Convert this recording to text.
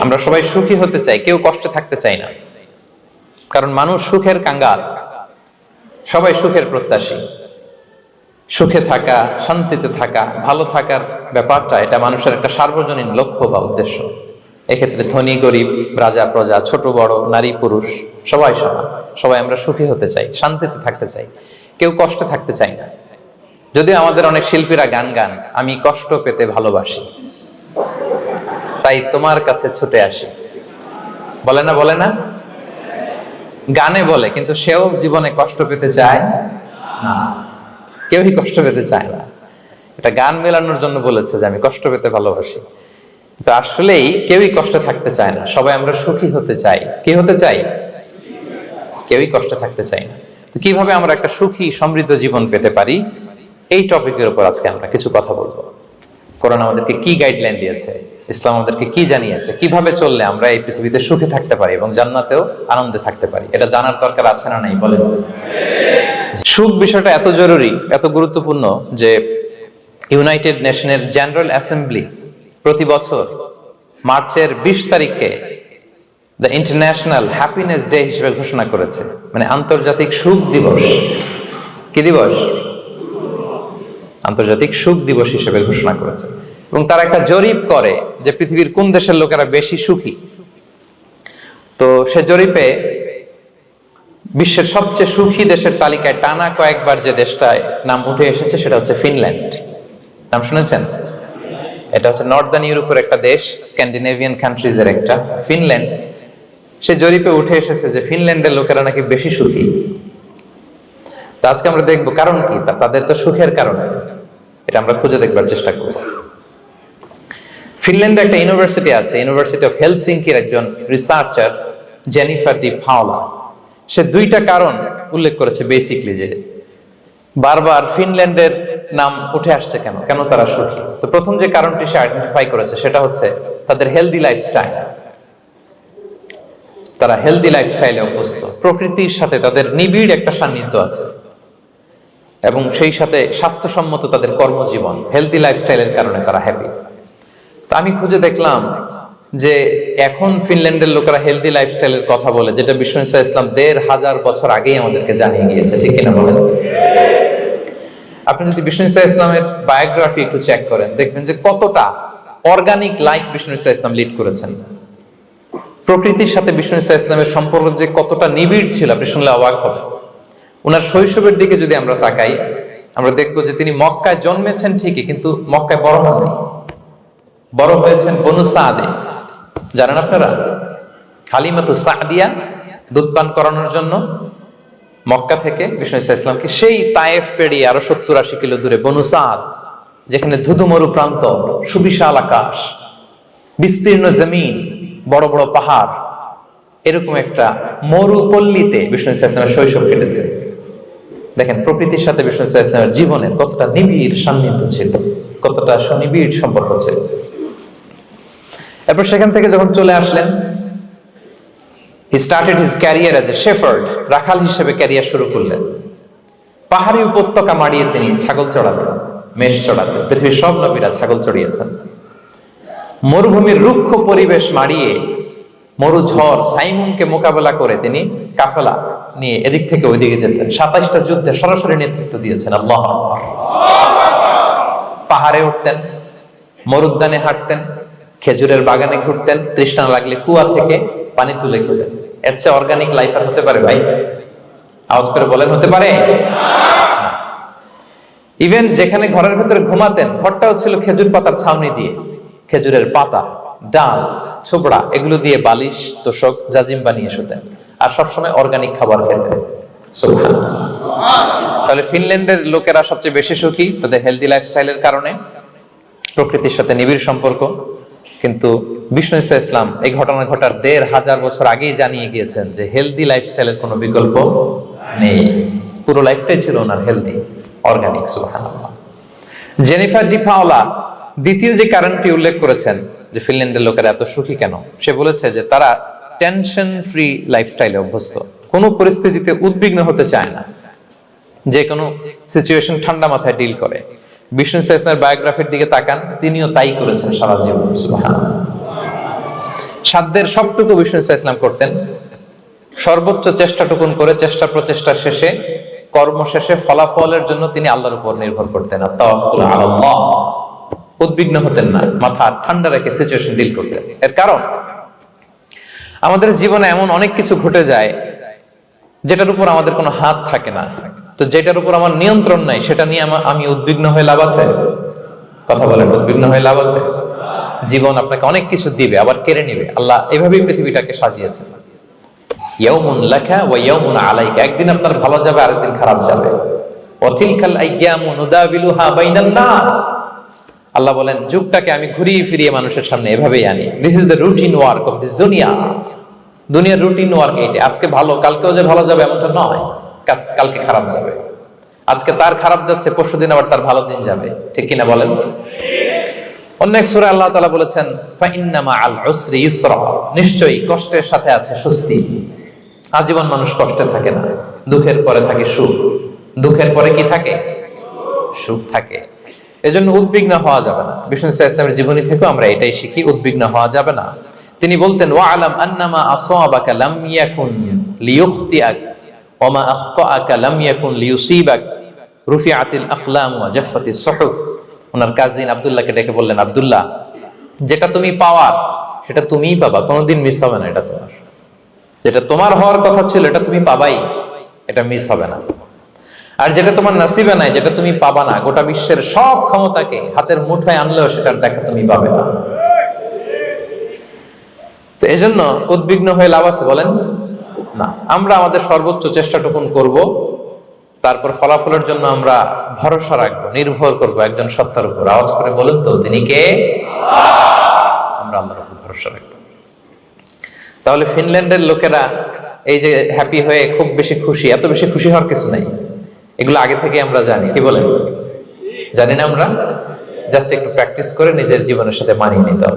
আমরা সবাই সুখী হতে চাই, কেউ কষ্টে থাকতে চাই না, কারণ মানুষ সুখের কাঙ্গাল, সবাই সুখের প্রত্যাশী। সুখে থাকা, শান্তিতে থাকা, ভালো থাকার ব্যাপারটা এটা মানুষের একটা সার্বজনীন লক্ষ্য বা উদ্দেশ্য। এক্ষেত্রে ধনী গরিব, রাজা প্রজা, ছোট বড়, নারী পুরুষ সবাই সমান। সবাই আমরা সুখী হতে চাই, শান্তিতে থাকতে চাই, কেউ কষ্টে থাকতে চাই না। যদিও আমাদের অনেক শিল্পীরা গান গান, আমি কষ্ট পেতে ভালোবাসি, তাই তোমার কাছে ছুটে আসি, বলে না? বলে না? গানে বলে, কিন্তু সেও জীবনে কষ্ট পেতে চায় না। কেউই কষ্ট পেতে চায় না। এটা গান মেলানোর জন্য বলেছে যে আমি কষ্ট পেতে ভালোবাসি, তো আসলেই কেউই কষ্টে থাকতে চায় না। সবাই আমরা সুখী হতে চাই। কি হতে চাই? কেউই কষ্টে থাকতে চাই না। তো কিভাবে আমরা একটা সুখী সমৃদ্ধ জীবন পেতে পারি, এই টপিকের উপর আজকে আমরা কিছু কথা বলবো। কোরআন আমাদেরকে কি গাইডলাইন দিয়েছে, ইসলাম আমাদেরকে কি জানিয়েছে, কিভাবে চললে আমরা এই পৃথিবীতে সুখে থাকতে পারি এবং জান্নাতেও আনন্দে থাকতে পারি, এটা জানার দরকার আছে না নাই? বলেন। সুখ বিষয়টা এত জরুরি, এত গুরুত্বপূর্ণ যে ইউনাইটেড নেশনের জেনারেল অ্যাসেম্বলি প্রতি বছর মার্চের 20 তারিখে দ্য ইন্টারন্যাশনাল হ্যাপিনেস ডে হিসেবে ঘোষণা করেছে, মানে আন্তর্জাতিক সুখ দিবস। কি দিবস? আন্তর্জাতিক সুখ দিবস হিসেবে ঘোষণা করেছে। এবং তারা একটা জরিপ করে যে পৃথিবীর কোন দেশের লোকেরা বেশি সুখী। তো সে জরিপে বিশ্বের সবচেয়ে সুখী দেশের তালিকায় টানা কয়েকবার যে দেশটায় নাম উঠে এসেছে সেটা হচ্ছে ফিনল্যান্ড। নাম শুনেছেন? এটা হচ্ছে নর্দার্ন ইউরোপের একটা দেশ, স্ক্যান্ডিনেভিয়ান কান্ট্রিজের একটা, ফিনল্যান্ড। সে জরিপে উঠে এসেছে যে ফিনল্যান্ডের লোকেরা নাকি বেশি সুখী। তো আজকে আমরা দেখবো কারণ কি, তাদের তো সুখের কারণ, এটা আমরা খুঁজে দেখবার চেষ্টা করব। ফিনল্যান্ডে একটা ইউনিভার্সিটি আছে, ইউনিভার্সিটি অফ হেলসিঙ্কির একজন রিসার্চার জেনিফার ডি পাওলা, সে 2টা কারণ উল্লেখ করেছে বেসিকলি, যে বারবার ফিনল্যান্ডের নাম উঠে আসছে কেন, কেন তারা সুখী। তো প্রথম যে কারণটি সে আইডেন্টিফাই করেছে সেটা হচ্ছে তাদের হেলদি লাইফস্টাইল। তারা হেলদি লাইফস্টাইলে অভ্যস্ত, প্রকৃতির সাথে তাদের নিবিড় একটা সান্নিধ্য আছে এবং সেই সাথে স্বাস্থ্যসম্মত তাদের কর্মজীবন। হেলদি লাইফস্টাইলের কারণে তারা হ্যাপি। তো আমি খুঁজে দেখলাম যে এখন ফিনল্যান্ডের লোকেরা হেলদি লাইফস্টাইলের কথা বলে, যেটা বিশ্ব ইসলাম 1500 বছর আগেই আমাদেরকে জানিয়ে গিয়েছে, ঠিক কিনা বলেন? আপনি যদি বিষ্ণু ইসলামের বায়োগ্রাফি একটু চেক করেন, দেখবেন যে কতটা অর্গানিক লাইফ বিষ্ণু ইসলাম লিড করেছেন। প্রকৃতির সাথে বিষ্ণু ইসলামের সম্পর্ক যে কতটা নিবিড় ছিল, আপনি শুনলে অবাক হবেন। ওনার শৈশবের দিকে যদি আমরা তাকাই, আমরা দেখবো যে তিনি মক্কায় জন্মেছেন ঠিকই, কিন্তু মক্কায় বড় হননি। বড় হয়েছেন বনু সাদে। জানেন আপনারা? হালিমাতু সাদিয়া দুধ পান করানোর জন্য মক্কা থেকে বিষ্ণু ইসলামকে সেই তায়েফ পেরিয়ে আরো 70-80 কিলো দূরে বনু সাদ, যেখানে ধুধু মরু প্রান্ত, সুবিশাল আকাশ, বিস্তীর্ণ জমিন, বড় বড় পাহাড়, এরকম একটা মরুপল্লীতে বিষ্ণু ইসলামের শৈশব কেটেছে। দেখেন প্রকৃতির সাথে বিষ্ণু ইসলামের জীবনের কতটা নিবিড় সান্নিধ্য ছিল, কতটা সুনিবিড় সম্পর্ক ছিল। এরপর সেখান থেকে যখন চলে আসলেন, he started his career as a shepherd, রাখাল হিসেবে ক্যারিয়ার শুরু করলেন। পাহাড়ি উপত্যকা মাড়িয়ে তিনি ছাগল চড়াতেন, মেষ চড়াতেন। পৃথিবীর সব নবীরা ছাগল চড়িয়েছেন। মরুভূমির রুক্ষ পরিবেশ মাড়িয়ে মরু ঝড় সাইমুনকে মোকাবেলা করে তিনি কাফেলা নিয়ে এদিক থেকে ওইদিকে যেতেন। 27টা যুদ্ধে সরাসরি নেতৃত্ব দিয়েছেন। আল্লাহু আকবার। পাহাড়ে উঠতেন, মরুদ্যানে হাঁটতেন, খেজুরের বাগানে ঘুরতেন, তৃষ্ণা লাগলে কুয়া থেকে পানি তুলে খেতেন। এর চেয়ে অর্গানিক লাইফ আর হতে পারে ভাই? আওয়াজ করে বলেন, হতে পারে? ইভেন যেখানে ঘরের ভেতরে ঘুমাতেন, ঘরটাও ছিল খেজুর পাতার ছাউনি দিয়ে, খেজুরের পাতা, ডাল, ছোবড়া, এগুলো দিয়ে বালিশ, তোশক, জাজিম বানিয়ে শুতেন। আর সবসময় অর্গানিক খাবার খেতেন। তাহলে ফিনল্যান্ডের লোকেরা সবচেয়ে বেশি সুখী তাদের হেলদি লাইফস্টাইলের কারণে, প্রকৃতির সাথে নিবিড় সম্পর্ক। কিন্তু বিষ্ণু ইসলাম এই ঘটনা ঘটার 1500 বছর আগেই জানিয়ে গিয়েছেন যে হেলদি লাইফস্টাইলের কোনো বিকল্প নেই। পুরো লাইফটাই ছিল ওনার হেলদি, অর্গানিক। সুবহানাল্লাহ। জেনিফার ডি পাওলা দ্বিতীয় যে কারণটি উল্লেখ করেছেন যে ফিনল্যান্ডের লোকেরা এত সুখী কেন, সে বলেছে যে তারা টেনশন ফ্রি লাইফস্টাইলে অভ্যস্ত, কোনো পরিস্থিতিতে উদ্বিগ্ন হতে চায় না, যে কোনো সিচুয়েশন ঠান্ডা মাথায় ডিল করে। বিষ্ণু ইসলামের বায়োগ্রাফির দিকে তাকান, তিনিও তাই করেছেন সারা জীবন। সুবহানাল্লাহ। সাধ্যের সবটুকু বিষ্ণু ইসলাম করতেন, সর্বোচ্চ চেষ্টাটুকুন করে চেষ্টা প্রচেষ্টা শেষে কর্ম শেষে ফলাফলের জন্য তিনি আল্লাহর উপর নির্ভর করতেন। তাওয়াক্কুল আলাল্লাহ, উদ্বিগ্ন হতেন না, মাথা ঠান্ডা রেখে সিচুয়েশন ডিল করতেন। এর কারণ আমাদের জীবনে এমন অনেক কিছু ঘটে যায় যেটার উপর আমাদের কোনো হাত থাকে না। তো যেটার উপর আমার নিয়ন্ত্রণ নাই সেটা নিয়ে আমি উদ্বিগ্ন হয়ে লাভ আছে? কথা বলেন, উদ্বিগ্ন হয়ে লাভ আছে? জীবন আপনাকে অনেক কিছু দিবে আবার কেড়ে নিবে। আল্লাহ এভাবেই পৃথিবীটাকে সাজিয়েছেন। ইয়াউমুন লাকা ওয়া ইয়াউমুন আলাইকা, একদিন আপনার ভালো যাবে আরেকদিন খারাপ যাবে। ওয়া তিলকাল আইয়ামু নুদাবিলুহা বাইনান নাস, আল্লাহ বলেন যুগটাকে আমি ঘুরিয়ে ফিরিয়ে মানুষের সামনে এভাবেই আনি। This is the routine work of this দুনিয়া। দুনিয়ার রুটিন ওয়ার্ক এইটা। আজকে ভালো, কালকেও যে ভালো যাবে এমন তো নয়, কালকে খারাপ যাবে। আজকে তার খারাপ যাচ্ছে, পরশুদিন আবার তার ভালো দিন যাবে, ঠিক কিনা বলেন? অন্য এক সূরায় আল্লাহ তাআলা বলেছেন ফাইন্না মাআল উসরি ইউসরা, নিশ্চয়ই কষ্টের সাথে আছে স্বস্তি। আজীবন মানুষ কষ্টে থাকে না, দুঃখের পরে থাকে সুখ। দুঃখের পরে কি থাকে? সুখ থাকে। এজন্য উদ্বিগ্ন হওয়া যাবে না। বিষ্ণু ইসলামের জীবনী থেকেও আমরা এটাই শিখি, উদ্বিগ্ন হওয়া যাবে না। তিনি বলতেন ওয়া'লাম আন্নামা আসাবাকা লাম ইয়াকুন লিয়ুখতিআক ওয়া মা আখতাআকা লাম ইয়াকুন লিয়ুসিবাক রুফিআতিল আকলাম ওয়া জাফফাতিস সুহুফ। ওনার কাজিন আব্দুল্লাহকে ডেকে বললেন, আব্দুল্লাহ, যেটা তুমি পাওয়ার সেটা তুমিই পাবা, কোনোদিন মিস হবে না। এটা তোমার, যেটা তোমার হওয়ার কথা ছিল এটা তুমি পাবাই, এটা মিস হবে না। আর যেটা তোমার নসিবে নাই, যেটা তুমি পাবা না, গোটা বিশ্বের সব ক্ষমতাকে হাতের মুঠোয় আনলেও সেটার দেখা তুমি পাবে না। তো এজন্য উদ্বিগ্ন হয়ে লাভ আছে বলেন? না। আমরা আমাদের সর্বোচ্চ চেষ্টাটুকুন করব, তারপর ফলাফলের জন্য আমরা ভরসা রাখবো, নির্ভর করব একজন সত্তার উপর। আওয়াজ করে বলেন তো, তিনি কে? আমরা আল্লাহর উপর ভরসা রাখবো। তাহলে ফিনল্যান্ডের লোকেরা এই যে হ্যাপি হয়ে খুব বেশি খুশি, এত বেশি খুশি হওয়ার কিছু নাই। এগুলো আগে থেকে আমরা জানি, কি বলেন? জানি না আমরা? জাস্ট একটু প্র্যাকটিস করে নিজের জীবনের সাথে মানিয়ে নিতে হবে।